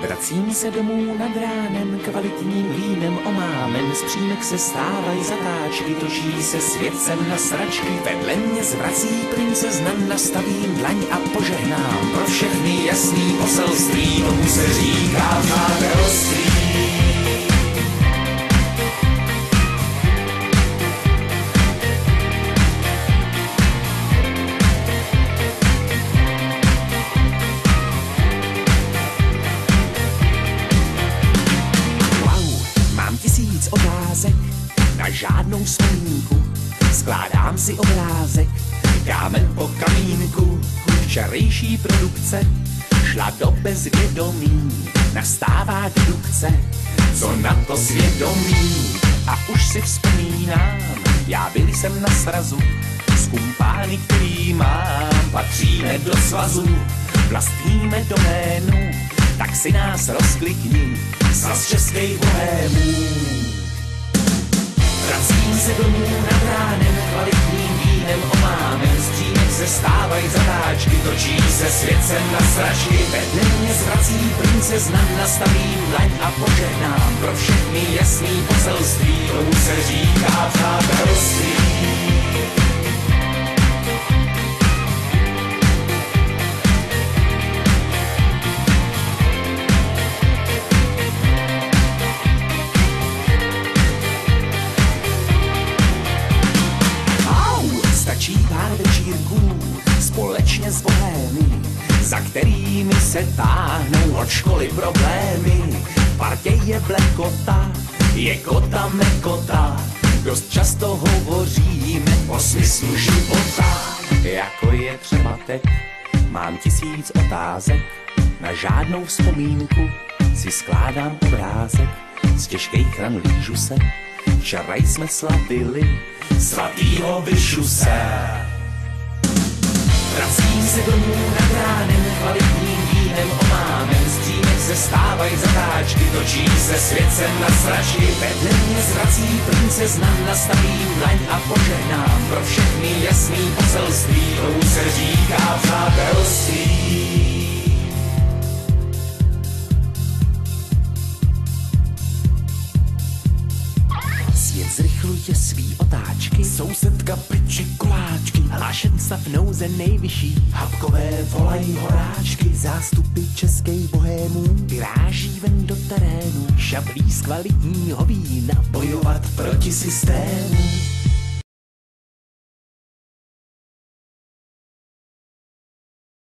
Vracím se domů nad ránem, kvalitním vínem omámen, z přímek se stávají zatáčky, točí se světcem na sračky. Vedle mě zvrací princezna, nastavím dlaň a požehnám pro všechny jasný poselství, tomu se říká přátelství. Otázek na žádnou vzpomínku, skládám si obrázek, kámen po kamínku. Včerejší produkce šla do bezvědomí, nastává dedukce, co na to svědomí. A už si vzpomínám, já byl jsem na srazu s kumpány, který mám, patříme do svazu, vlastníme doménu, tak si nás rozklikni, svaz českých bohémů. Vracím se domů nad ránem, kvalitním vínem omámen, z přímek se stávají zatáčky, točí se světcem na sračky. Vedle mě zvrací princezna, nastavím dlaň a požehnám pro všechny jasný poselství, tomu se říká přátelství. Pár večírků společně s bohémy, za kterými se táhnou od školy problémy. V partě je blekota, je kota mekota, dost často hovoříme o smyslu života. Jako je třeba teď, mám 1000 otázek, na žádnou vzpomínku si skládám obrázek. Z těžkých ran lížu se, včera jsme slavili svatýho Vyšuse. Vracím se domů nad ránem, kvalitním vínem omámen, z přímek se stávají zatáčky, točí se světcem na sračky. Vedle mě zvrací princezna, nastavím dlaň a požehnám pro všechny jasný poselství, tomu se říká přátelství. Svět zrychluje svý otáčky, sousedka peče koláčky, hlášen stav nouze nejvyšší, habkové volají horáčky, zástupy českých bohémů vyráží ven do terénu, šablí z kvalitního vína, bojovat proti systému.